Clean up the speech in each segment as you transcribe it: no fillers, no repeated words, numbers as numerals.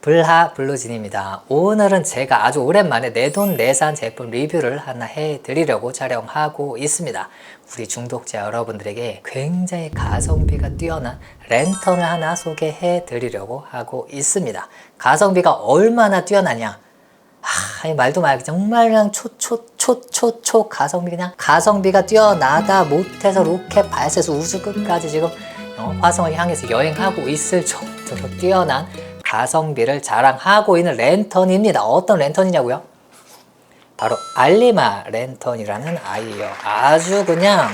블하 블루진입니다. 오늘은 제가 아주 오랜만에 내돈내산 제품 리뷰를 하나 해드리려고 촬영하고 있습니다. 우리 중독자 여러분들에게 굉장히 가성비가 뛰어난 랜턴을 하나 소개해드리려고 하고 있습니다. 가성비가 얼마나 뛰어나냐? 말도 말고 정말 그냥 초 가성비, 그냥 가성비가 뛰어나다 못해서 로켓 발사에서 우주 끝까지 지금 화성을 향해서 여행하고 있을 정도로 뛰어난 가성비를 자랑하고 있는 랜턴입니다. 어떤 랜턴이냐고요? 바로 알리마 랜턴이라는 아이예요. 아주 그냥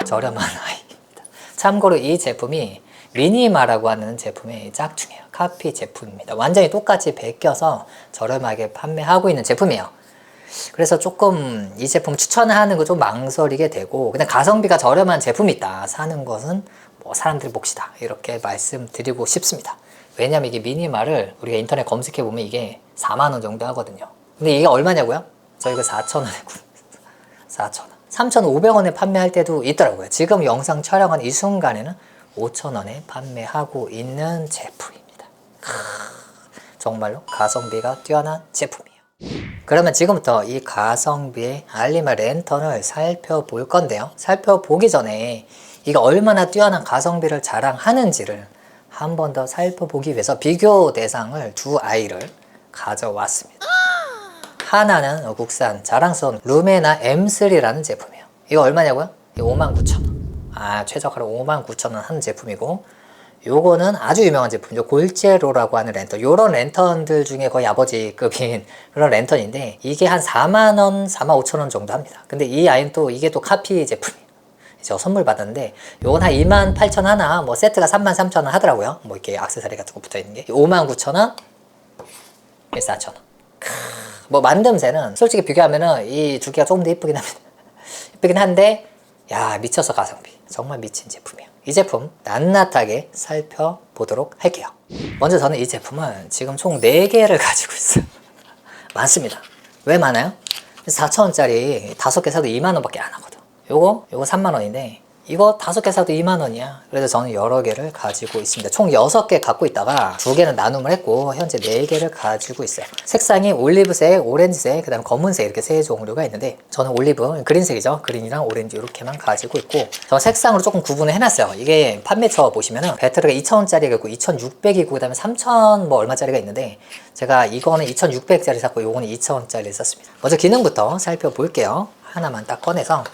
저렴한 아이입니다. 참고로 이 제품이 미니마라고 하는 제품의 짝퉁이에요. 카피 제품입니다. 완전히 똑같이 베껴서 저렴하게 판매하고 있는 제품이에요. 그래서 조금 이 제품 추천하는 거 좀 망설이게 되고, 그냥 가성비가 저렴한 제품이 있다, 사는 것은 뭐 사람들의 몫이다, 이렇게 말씀드리고 싶습니다. 왜냐면 이게 미니마를 우리가 인터넷 검색해 보면 이게 4만원 정도 하거든요. 근데 이게 얼마냐고요? 저희가 4,000원에 4,000원, 3,500원에 판매할 때도 있더라고요. 지금 영상 촬영한 이 순간에는 5,000원에 판매하고 있는 제품입니다. 정말로 가성비가 뛰어난 제품이에요. 그러면 지금부터 이 가성비의 알리마 랜턴을 살펴볼 건데요. 살펴보기 전에 이가 얼마나 뛰어난 가성비를 자랑하는지를 한 번 더 살펴보기 위해서 비교 대상을 두 아이를 가져왔습니다. 하나는 국산 자랑스러운 루메나 M3라는 제품이에요. 이거 얼마냐고요? 이거 59,000원. 최저가로 59,000원 하는 제품이고, 요거는 아주 유명한 제품이죠. 골제로라고 하는 랜턴. 요런 랜턴들 중에 거의 아버지급인 그런 랜턴인데, 이게 한 4만원, 45,000원 정도 합니다. 근데 이 아이는 또 이게 또 카피 제품이에요. 저 선물 받았는데, 요건 한 28,000원 하나, 뭐 세트가 33,000원 하더라고요. 뭐 이렇게 액세서리 같은 거 붙어 있는 게. 59,000원, 4,000원. 뭐 만듦새는 솔직히 비교하면은 이 두 개가 조금 더 이쁘긴 합니다. 이쁘긴 한데, 야, 미쳐서 가성비. 정말 미친 제품이에요. 이 제품 낱낱하게 살펴보도록 할게요. 먼저 저는 이 제품은 지금 총 4개를 가지고 있어요. 많습니다. 왜 많아요? 4,000원짜리 5개 사도 2만원 밖에 안 하거든. 요거 3만원인데 이거 5개 사도 2만원이야. 그래서 저는 여러 개를 가지고 있습니다. 총 6개 갖고 있다가 2개는 나눔을 했고, 현재 4개를 가지고 있어요. 색상이 올리브색, 오렌지색, 그 다음에 검은색, 이렇게 세 종류가 있는데, 저는 올리브, 그린색이죠. 그린이랑 오렌지 이렇게만 가지고 있고, 저 색상으로 조금 구분을 해놨어요. 이게 판매처 보시면은 배터리가 2,000원짜리가 있고 2,600이고 그 다음에 3,000 뭐 얼마짜리가 있는데, 제가 이거는 2,600짜리 샀고 요거는 2,000원짜리 샀습니다. 먼저 기능부터 살펴볼게요. 하나만 딱 꺼내서,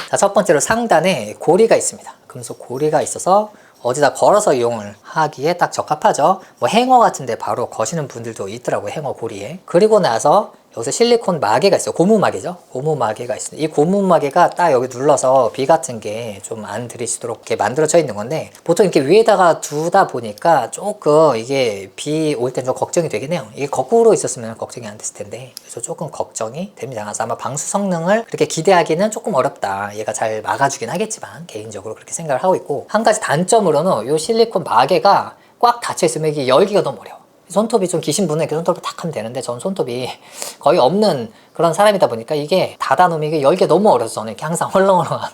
자, 첫 번째로 상단에 고리가 있습니다. 금속 고리가 있어서 어디다 걸어서 이용을 하기에 딱 적합하죠. 뭐 행어 같은데 바로 거시는 분들도 있더라고요. 행어 고리에. 그리고 나서 여기서 실리콘 마개가 있어요. 고무 마개죠. 고무 마개가 있습니다. 이 고무 마개가 딱 여기 눌러서 비 같은 게 좀 안 들이시도록 이렇게 만들어져 있는 건데, 보통 이렇게 위에다가 두다 보니까 조금 이게 비 올 땐 좀 걱정이 되긴 해요. 이게 거꾸로 있었으면 걱정이 안 됐을 텐데, 그래서 조금 걱정이 됩니다. 그래서 아마 방수 성능을 그렇게 기대하기는 조금 어렵다. 얘가 잘 막아주긴 하겠지만 개인적으로 그렇게 생각을 하고 있고, 한 가지 단점으로는 이 실리콘 마개가 꽉 닫혀 있으면 이게 열기가 너무 어려워. 손톱이 좀 기신 분은 이렇게 손톱을 탁 하면 되는데, 전 손톱이 거의 없는 그런 사람이다 보니까 이게 닫아놓으면 이게 열기가 너무 어려서 저는 이렇게 항상 헐렁헐렁한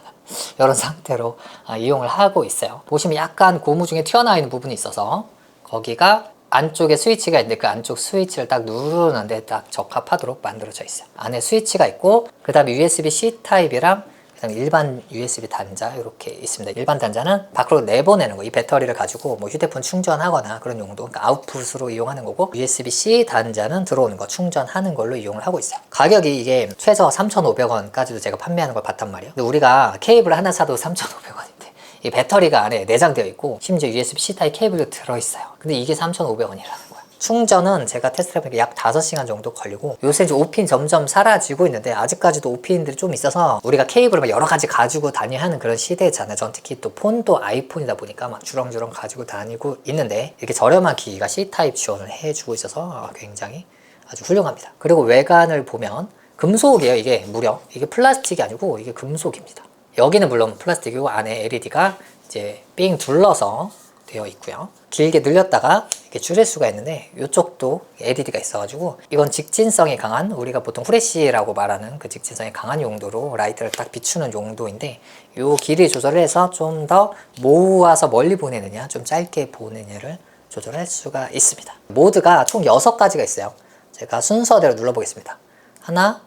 이런 상태로 이용을 하고 있어요. 보시면 약간 고무 중에 튀어나와 있는 부분이 있어서 거기가 안쪽에 스위치가 있는데, 그 안쪽 스위치를 딱 누르는데 딱 적합하도록 만들어져 있어요. 안에 스위치가 있고, 그 다음에 USB-C 타입이랑 일반 USB 단자 이렇게 있습니다. 일반 단자는 밖으로 내보내는 거, 이 배터리를 가지고 뭐 휴대폰 충전하거나 그런 용도, 그러니까 아웃풋으로 이용하는 거고, USB-C 단자는 들어오는 거, 충전하는 걸로 이용을 하고 있어요. 가격이 이게 최저 3,500원까지도 제가 판매하는 걸 봤단 말이에요. 근데 우리가 케이블 하나 사도 3,500원인데 이 배터리가 안에 내장되어 있고 심지어 USB-C 타입 케이블도 들어있어요. 근데 이게 3,500원이라는 거야. 충전은 제가 테스트 해보니까 약 5시간 정도 걸리고, 요새 이제 5핀 점점 사라지고 있는데 아직까지도 5핀들이 좀 있어서 우리가 케이블을 여러 가지 가지고 다녀야 하는 그런 시대잖아요. 전 특히 또 폰도 아이폰이다 보니까 막 주렁주렁 가지고 다니고 있는데, 이렇게 저렴한 기기가 C타입 지원을 해주고 있어서 굉장히 아주 훌륭합니다. 그리고 외관을 보면 금속이에요. 이게 무려 이게 플라스틱이 아니고 이게 금속입니다. 여기는 물론 플라스틱이고 안에 LED가 이제 삥 둘러서 되어 있고요. 길게 늘렸다가 이렇게 줄일 수가 있는데, 이쪽도 LED가 있어가지고 이건 직진성이 강한, 우리가 보통 후레쉬라고 말하는 그 직진성이 강한 용도로 라이트를 딱 비추는 용도인데, 요 길이 조절을 해서 좀 더 모아서 멀리 보내느냐 좀 짧게 보내느냐를 조절할 수가 있습니다. 모드가 총 6가지가 있어요. 제가 순서대로 눌러보겠습니다. 하나,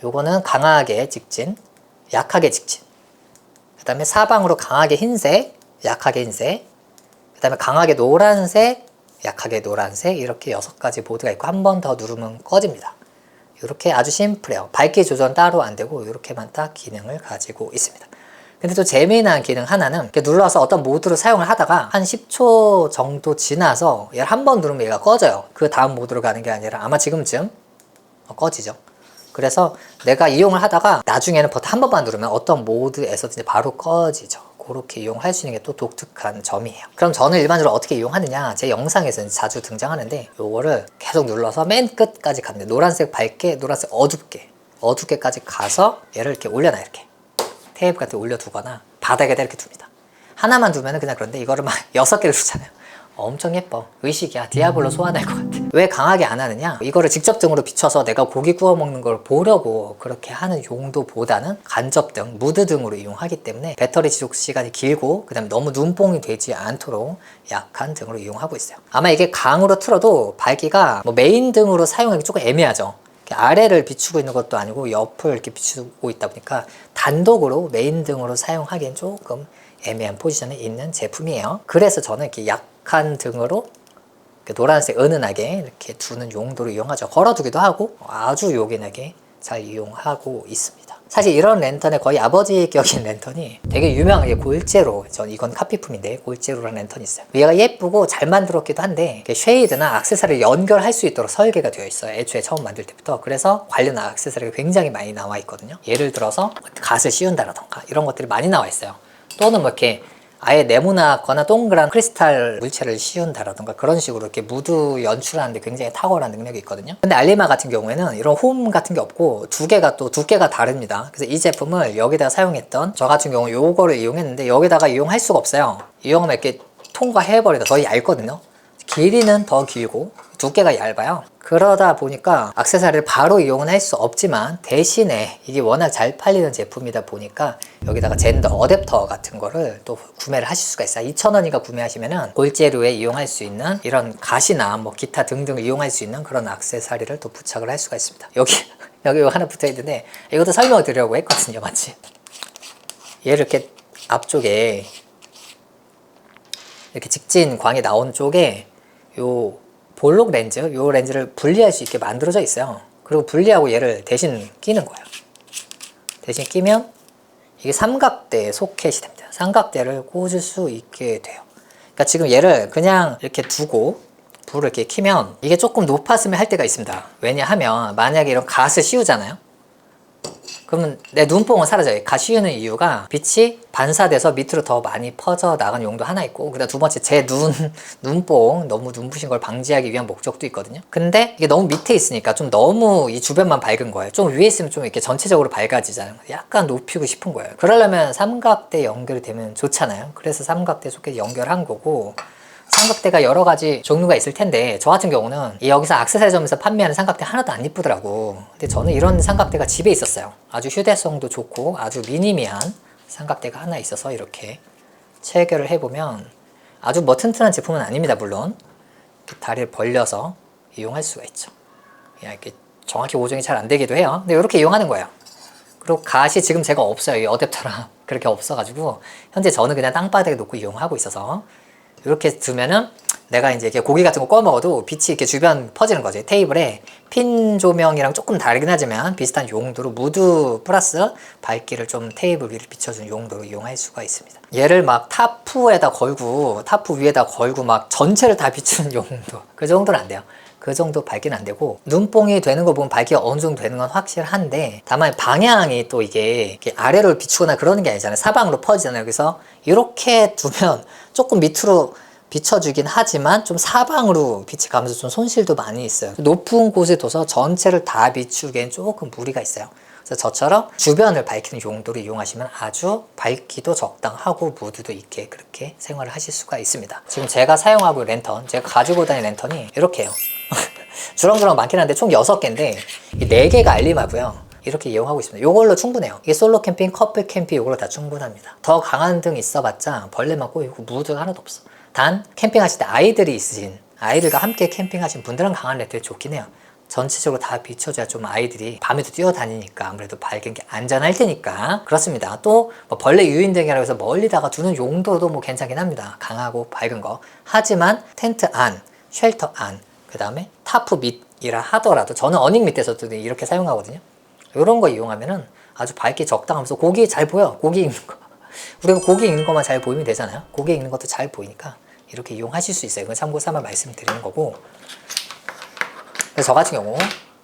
요거는 강하게 직진, 약하게 직진. 그 다음에 사방으로 강하게 흰색, 약하게 흰색. 그 다음에 강하게 노란색, 약하게 노란색. 이렇게 6가지 모드가 있고 한 번 더 누르면 꺼집니다. 이렇게 아주 심플해요. 밝기 조절 따로 안 되고 이렇게만 딱 기능을 가지고 있습니다. 근데 또 재미난 기능 하나는 이렇게 눌러서 어떤 모드로 사용을 하다가 한 10초 정도 지나서 얘를 한 번 누르면 얘가 꺼져요. 그 다음 모드로 가는 게 아니라 아마 지금쯤 꺼지죠. 그래서 내가 이용을 하다가 나중에는 버튼 한 번만 누르면 어떤 모드에서든지 바로 꺼지죠. 그렇게 이용할 수 있는 게 또 독특한 점이에요. 그럼 저는 일반적으로 어떻게 이용하느냐, 제 영상에서는 자주 등장하는데 요거를 계속 눌러서 맨 끝까지 갑니다. 노란색 밝게, 노란색 어둡게까지 가서 얘를 이렇게 올려놔요. 이렇게 테이프 같은 거 올려두거나 바닥에다 이렇게 둡니다. 하나만 두면 그냥 그런데 이거를 막 6개를 두잖아요. 엄청 예뻐. 의식이야. 디아블로 소환할 것 같아. 왜 강하게 안 하느냐, 이거를 직접 등으로 비춰서 내가 고기 구워 먹는 걸 보려고 그렇게 하는 용도보다는 간접 등, 무드 등으로 이용하기 때문에 배터리 지속 시간이 길고 그 다음에 너무 눈뽕이 되지 않도록 약한 등으로 이용하고 있어요. 아마 이게 강으로 틀어도 밝기가 뭐 메인 등으로 사용하기 조금 애매하죠. 아래를 비추고 있는 것도 아니고 옆을 이렇게 비추고 있다 보니까 단독으로 메인 등으로 사용하기엔 조금 애매한 포지션에 있는 제품이에요. 그래서 저는 이렇게 약한 등으로 노란색 은은하게 이렇게 두는 용도로 이용하죠. 걸어두기도 하고 아주 요긴하게 잘 이용하고 있습니다. 사실 이런 랜턴의 거의 아버지격인 랜턴이 되게 유명한 게 골제로, 전 이건 카피품인데 골제로라는 랜턴이 있어요. 얘가 예쁘고 잘 만들었기도 한데 쉐이드나 액세서리를 연결할 수 있도록 설계가 되어 있어요. 애초에 처음 만들 때부터. 그래서 관련 액세서리가 굉장히 많이 나와 있거든요. 예를 들어서 갓을 씌운다라던가 이런 것들이 많이 나와 있어요. 또는 뭐 이렇게 아예 네모나거나 동그란 크리스탈 물체를 씌운다라던가 그런 식으로 이렇게 무드 연출하는데 굉장히 탁월한 능력이 있거든요. 근데 알리마 같은 경우에는 이런 홈 같은 게 없고 두 개가 또 두께가 다릅니다. 그래서 이 제품을 여기다가 사용했던 저 같은 경우 요거를 이용했는데 여기다가 이용할 수가 없어요. 이용하면 이렇게 통과해버리니까 더 얇거든요. 길이는 더 길고 두께가 얇아요. 그러다 보니까 액세서리를 바로 이용은 할 수 없지만 대신에 이게 워낙 잘 팔리는 제품이다 보니까 여기다가 젠더 어댑터 같은 거를 또 구매를 하실 수가 있어요. 2,000원이니까 구매하시면은 골재료에 이용할 수 있는 이런 갓이나 뭐 기타 등등 이용할 수 있는 그런 액세서리를 또 부착을 할 수가 있습니다. 여기 하나 붙어 있는데 이것도 설명을 드리려고 했거든요. 마치 얘를 이렇게 앞쪽에 이렇게 직진 광이 나오는 쪽에 요 볼록 렌즈, 요 렌즈를 분리할 수 있게 만들어져 있어요. 그리고 분리하고 얘를 대신 끼는 거예요. 대신 끼면 이게 삼각대에 소켓이 됩니다. 삼각대를 꽂을 수 있게 돼요. 그러니까 지금 얘를 그냥 이렇게 두고 불을 이렇게 켜면 이게 조금 높았으면 할 때가 있습니다. 왜냐하면 만약에 이런 갓을 씌우잖아요. 그러면 내 눈뽕은 사라져요. 갓 씌우는 이유가 빛이 반사돼서 밑으로 더 많이 퍼져 나가는 용도 하나 있고, 그다음 두 번째 제 눈뽕 너무 눈부신 걸 방지하기 위한 목적도 있거든요. 근데 이게 너무 밑에 있으니까 좀 너무 이 주변만 밝은 거예요. 좀 위에 있으면 좀 이렇게 전체적으로 밝아지잖아요. 약간 높이고 싶은 거예요. 그러려면 삼각대 연결이 되면 좋잖아요. 그래서 삼각대 소켓 연결한 거고, 삼각대가 여러 가지 종류가 있을 텐데 저 같은 경우는 여기서 액세서리점에서 판매하는 삼각대 하나도 안 이쁘더라고. 근데 저는 이런 삼각대가 집에 있었어요. 아주 휴대성도 좋고 아주 미니미한 삼각대가 하나 있어서 이렇게 체결을 해보면 아주 뭐 튼튼한 제품은 아닙니다. 물론 다리를 벌려서 이용할 수가 있죠. 이렇게 정확히 고정이 잘 안 되기도 해요. 근데 이렇게 이용하는 거예요. 그리고 갓이 지금 제가 없어요. 이 어댑터랑 그렇게 없어가지고 현재 저는 그냥 땅바닥에 놓고 이용하고 있어서 이렇게 두면은 내가 이제 이렇게 고기 같은 거 구워 먹어도 빛이 이렇게 주변 퍼지는 거지. 테이블에 핀 조명이랑 조금 다르긴 하지만 비슷한 용도로 무드 플러스 밝기를 좀 테이블 위를 비춰주는 용도로 이용할 수가 있습니다. 얘를 막 타프에다 걸고 타프 위에다 걸고 막 전체를 다 비추는 용도, 그 정도는 안 돼요. 그 정도 밝기는 안 되고 눈뽕이 되는 거 보면 밝기가 어느 정도 되는 건 확실한데 다만 방향이 또 이게 이렇게 아래로 비추거나 그러는 게 아니잖아요. 사방으로 퍼지잖아요. 그래서 이렇게 두면 조금 밑으로 비춰주긴 하지만 좀 사방으로 빛이 가면서 좀 손실도 많이 있어요. 높은 곳에 둬서 전체를 다 비추기엔 조금 무리가 있어요. 그래서 저처럼 주변을 밝히는 용도로 이용하시면 아주 밝기도 적당하고 무드도 있게 그렇게 생활을 하실 수가 있습니다. 지금 제가 사용하고 있는 랜턴, 제가 가지고 다니는 랜턴이 이렇게 해요. 주렁주렁 많긴 한데 총 6개인데 4개가 알리마고요. 이렇게 이용하고 있습니다. 이걸로 충분해요. 이게 솔로 캠핑, 커플 캠핑 이걸로 다 충분합니다. 더 강한 등 있어봤자 벌레만 꼬이고 무드가 하나도 없어. 단 캠핑하실 때 아이들이 있으신, 아이들과 함께 캠핑하신 분들은 강한 렌트가 좋긴 해요. 전체적으로 다 비춰줘야 좀 아이들이 밤에도 뛰어다니니까 아무래도 밝은 게 안전할 테니까. 그렇습니다. 또 뭐 벌레 유인등이라고 해서 멀리다가 두는 용도도 뭐 괜찮긴 합니다. 강하고 밝은 거. 하지만 텐트 안, 쉘터 안, 그 다음에 타프 밑이라 하더라도 저는 어닝 밑에서도 이렇게 사용하거든요. 이런 거 이용하면은 아주 밝기 적당하면서 고기 잘 보여. 고기 익는 거. 우리가 고기 익는 것만 잘 보이면 되잖아요. 고기 익는 것도 잘 보이니까 이렇게 이용하실 수 있어요. 이건 참고 삼아 말씀드리는 거고. 그래서 저 같은 경우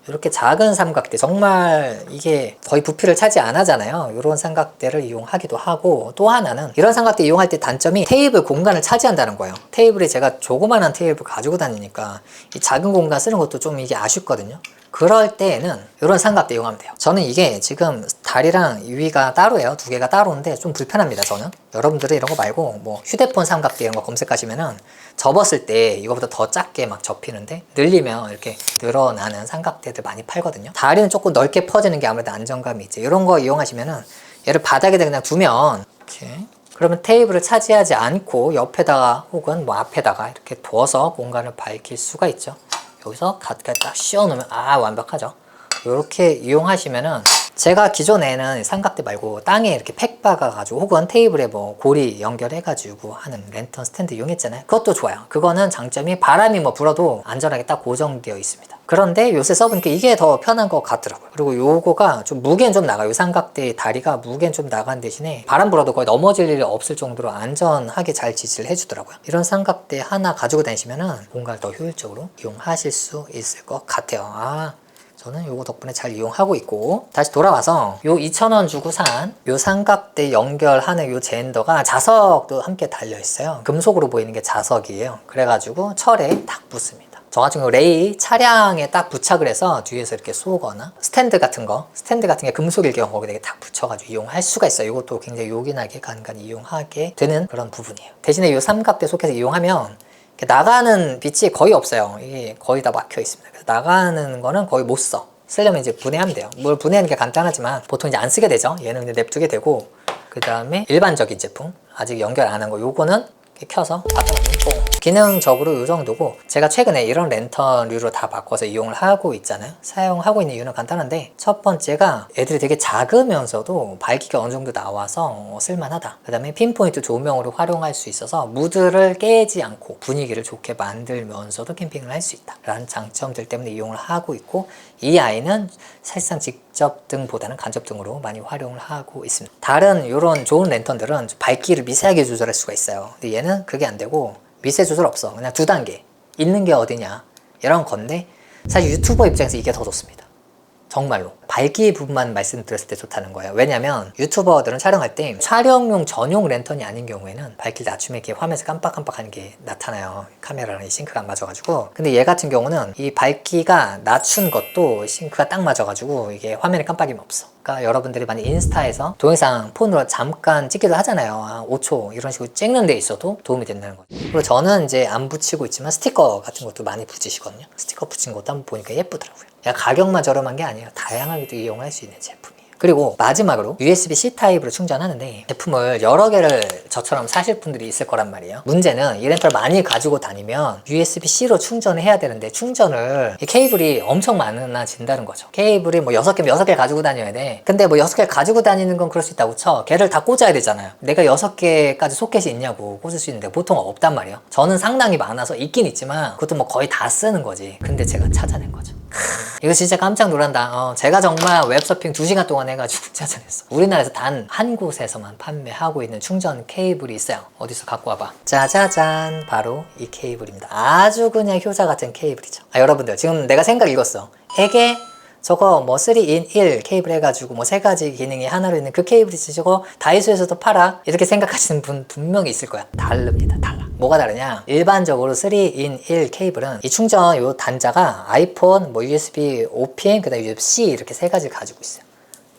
이렇게 작은 삼각대, 정말 이게 거의 부피를 차지 안 하잖아요. 이런 삼각대를 이용하기도 하고, 또 하나는 이런 삼각대 이용할 때 단점이 테이블 공간을 차지한다는 거예요. 테이블이 제가 조그만한 테이블 가지고 다니니까 이 작은 공간 쓰는 것도 좀 이게 아쉽거든요. 그럴 때에는 이런 삼각대 이용하면 돼요. 저는 이게 지금 다리랑 위가 따로예요. 두 개가 따로인데 좀 불편합니다. 저는. 여러분들은 이런 거 말고 뭐 휴대폰 삼각대 이런 거 검색하시면은 접었을 때 이거보다 더 작게 막 접히는데 늘리면 이렇게 늘어나는 삼각대들 많이 팔거든요. 다리는 조금 넓게 퍼지는 게 아무래도 안정감이 있지. 이런 거 이용하시면은 얘를 바닥에다 그냥 두면 이렇게, 그러면 테이블을 차지하지 않고 옆에다가 혹은 뭐 앞에다가 이렇게 두어서 공간을 밝힐 수가 있죠. 여기서 가까이 딱 씌워놓으면 완벽하죠. 이렇게 이용하시면은, 제가 기존에는 삼각대 말고 땅에 이렇게 팩 박아가지고 혹은 테이블에 뭐 고리 연결해가지고 하는 랜턴 스탠드 이용했잖아요. 그것도 좋아요. 그거는 장점이 바람이 뭐 불어도 안전하게 딱 고정되어 있습니다. 그런데 요새 써보니까 이게 더 편한 것 같더라고요. 그리고 요거가 좀 무게는 좀 나가요. 이 삼각대 다리가 무게는 좀 나간 대신에 바람 불어도 거의 넘어질 일이 없을 정도로 안전하게 잘 지지를 해주더라고요. 이런 삼각대 하나 가지고 다니시면은 공간을 더 효율적으로 이용하실 수 있을 것 같아요. 저는 요거 덕분에 잘 이용하고 있고, 다시 돌아와서 요 2,000원 주고 산 요 삼각대 연결하는 요 젠더가 자석도 함께 달려있어요. 금속으로 보이는 게 자석이에요. 그래가지고 철에 딱 붙습니다. 저 같은 경우 레이 차량에 딱 부착을 해서 뒤에서 이렇게 쏘거나 스탠드 같은 게 금속일 경우 거기다 딱 붙여가지고 이용할 수가 있어요. 이것도 굉장히 요긴하게 간간히 이용하게 되는 그런 부분이에요. 대신에 요 삼각대 소켓을 이용하면 나가는 빛이 거의 없어요. 이게 거의 다 막혀 있습니다. 그래서 나가는 거는 거의 못 써. 쓰려면 이제 분해하면 돼요. 뭘 분해하는 게 간단하지만 보통 이제 안 쓰게 되죠. 얘는 이제 냅두게 되고, 그 다음에 일반적인 제품, 아직 연결 안 한 거, 요거는 이렇게 켜서 바닥을 뽕. 기능적으로 요 정도고, 제가 최근에 이런 랜턴류로 다 바꿔서 이용을 하고 있잖아요. 사용하고 있는 이유는 간단한데, 첫 번째가 애들이 되게 작으면서도 밝기가 어느 정도 나와서 쓸만하다. 그 다음에 핀포인트 조명으로 활용할 수 있어서 무드를 깨지 않고 분위기를 좋게 만들면서도 캠핑을 할 수 있다 라는 장점들 때문에 이용을 하고 있고, 이 아이는 사실상 직접등보다는 간접등으로 많이 활용을 하고 있습니다. 다른 이런 좋은 랜턴들은 밝기를 미세하게 조절할 수가 있어요. 근데 얘는 그게 안 되고 미세 조절 없어. 그냥 2단계. 있는 게 어디냐 이런 건데, 사실 유튜버 입장에서 이게 더 좋습니다. 정말로 밝기 부분만 말씀드렸을 때 좋다는 거예요. 왜냐면 유튜버들은 촬영할 때 촬영용 전용 랜턴이 아닌 경우에는 밝기를 낮추면 이렇게 화면에서 깜빡깜빡하는 게 나타나요. 카메라랑 싱크가 안 맞아가지고. 근데 얘 같은 경우는 이 밝기가 낮춘 것도 싱크가 딱 맞아가지고 이게 화면에 깜빡임이 없어. 그러니까 여러분들이 만약 인스타에서 동영상 폰으로 잠깐 찍기도 하잖아요. 5초 이런 식으로 찍는 데 있어도 도움이 된다는 거죠. 그리고 저는 이제 안 붙이고 있지만 스티커 같은 것도 많이 붙이시거든요. 스티커 붙인 것도 한번 보니까 예쁘더라고요. 가격만 저렴한 게 아니에요. 다양하게도 이용할 수 있는 제품이에요. 그리고 마지막으로 USB-C 타입으로 충전하는데, 제품을 여러 개를 저처럼 사실 분들이 있을 거란 말이에요. 문제는 이 렌터를 많이 가지고 다니면 USB-C로 충전을 해야 되는데, 충전을 케이블이 엄청 많아진다는 거죠. 케이블이 뭐 6개, 6개 가지고 다녀야 돼. 근데 뭐 6개 가지고 다니는 건 그럴 수 있다고 쳐. 걔를 다 꽂아야 되잖아요. 내가 6개까지 소켓이 있냐고 꽂을 수 있는데 보통 없단 말이에요. 저는 상당히 많아서 있긴 있지만 그것도 뭐 거의 다 쓰는 거지. 근데 제가 찾아낸 거죠. 이거 진짜 깜짝 놀란다. 제가 정말 웹서핑 2시간 동안 해가지고 찾아냈어. 우리나라에서 단 한 곳에서만 판매하고 있는 충전 케이블이 있어요. 어디서 갖고 와봐. 짜자잔, 바로 이 케이블입니다. 아주 그냥 효자 같은 케이블이죠. 여러분들 지금 내가 생각 읽었어. 에게 저거 뭐 3in 1 케이블 해가지고 뭐 3가지 기능이 하나로 있는 그 케이블이지, 저거 다이소에서도 팔아, 이렇게 생각하시는 분 분명히 있을 거야. 다릅니다. 달라. 뭐가 다르냐, 일반적으로 3in 1 케이블은 이 충전 요 단자가 아이폰, 뭐 USB 5핀, 그 다음에 USB-C 이렇게 3가지를 가지고 있어요.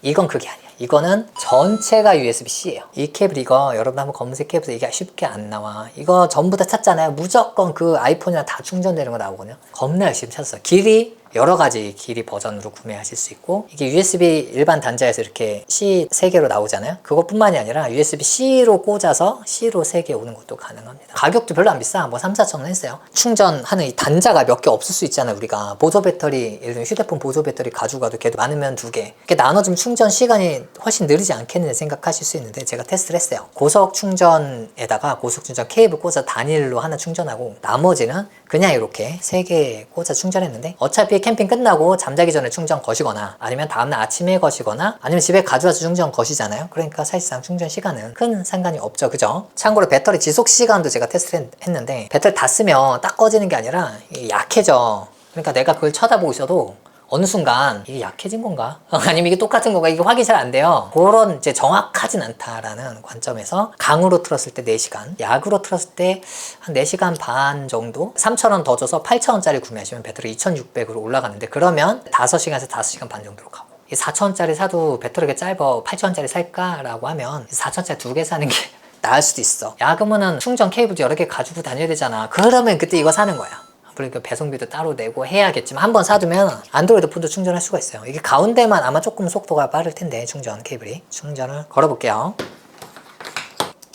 이건 그게 아니야. 이거는 전체가 USB-C예요. 이 케이블, 이거 여러분 한번 검색해보세요. 이게 쉽게 안 나와. 이거 전부 다 찾잖아요. 무조건 그 아이폰이랑 다 충전되는 거 나오거든요. 겁나 열심히 찾았어요. 길이 여러 가지 길이 버전으로 구매하실 수 있고, 이게 USB 일반 단자에서 이렇게 C 3개로 나오잖아요. 그것뿐만이 아니라 USB-C로 꽂아서 C로 3개 오는 것도 가능합니다. 가격도 별로 안 비싸. 뭐 3-4천 원 했어요. 충전하는 이 단자가 몇 개 없을 수 있잖아요. 우리가 보조 배터리, 예를 들면 휴대폰 보조 배터리 가져가도 걔도 많으면 2개. 이렇게 나눠주면 충전 시간이 훨씬 느리지 않겠느냐 생각하실 수 있는데, 제가 테스트를 했어요. 고속 충전에다가 고속 충전 케이블 꽂아 단일로 하나 충전하고, 나머지는 그냥 이렇게 3개 꽂아 충전했는데, 어차피 캠핑 끝나고 잠자기 전에 충전 거시거나 아니면 다음날 아침에 거시거나 아니면 집에 가져와서 충전 거시잖아요. 그러니까 사실상 충전 시간은 큰 상관이 없죠. 그죠? 참고로 배터리 지속 시간도 제가 테스트를 했는데, 배터리 다 쓰면 딱 꺼지는 게 아니라 약해져. 그러니까 내가 그걸 쳐다보고 있어도 어느 순간 이게 약해진 건가? 아니면 이게 똑같은 건가? 이게 확인이 잘 안 돼요. 그런 이제 정확하진 않다라는 관점에서 강으로 틀었을 때 4시간, 약으로 틀었을 때 한 4시간 반 정도? 3,000원 더 줘서 8,000원짜리 구매하시면 배터리 2,600으로 올라가는데, 그러면 5시간에서 5시간 반 정도로 가고, 4,000원짜리 사도 배터리가 짧아 8,000원짜리 살까라고 하면 4,000원짜리 2개 사는 게 나을 수도 있어. 야, 그러면은 충전 케이블도 여러 개 가지고 다녀야 되잖아. 그러면 그때 이거 사는 거야. 그러니까 배송비도 따로 내고 해야겠지만, 한번 사두면 안드로이드 폰도 충전할 수가 있어요. 이게 가운데만 아마 조금 속도가 빠를 텐데, 충전 케이블이. 충전을 걸어볼게요.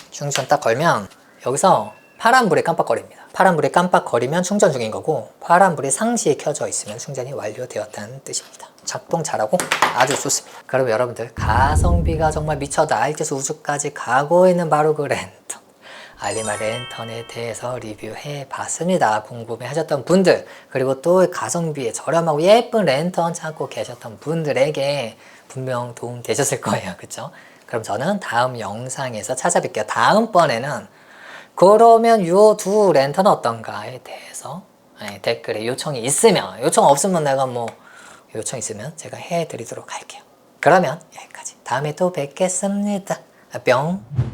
충전 딱 걸면 여기서 파란불이 깜빡거립니다. 파란불이 깜빡거리면 충전 중인 거고, 파란불이 상시에 켜져 있으면 충전이 완료되었다는 뜻입니다. 작동 잘하고 아주 좋습니다. 그럼 여러분들, 가성비가 정말 미쳐도 알뜰에서 우주까지 가고 있는 바로 그 랜턴, 알리마 랜턴에 대해서 리뷰해 봤습니다. 궁금해 하셨던 분들, 그리고 또 가성비에 저렴하고 예쁜 랜턴 찾고 계셨던 분들에게 분명 도움 되셨을 거예요. 그쵸? 그럼 저는 다음 영상에서 찾아뵐게요. 다음번에는 그러면 요 두 랜턴 어떤가에 대해서 댓글에 요청이 있으면, 요청 없으면 내가 뭐 요청 있으면 제가 해드리도록 할게요. 그러면 여기까지. 다음에 또 뵙겠습니다. 뿅.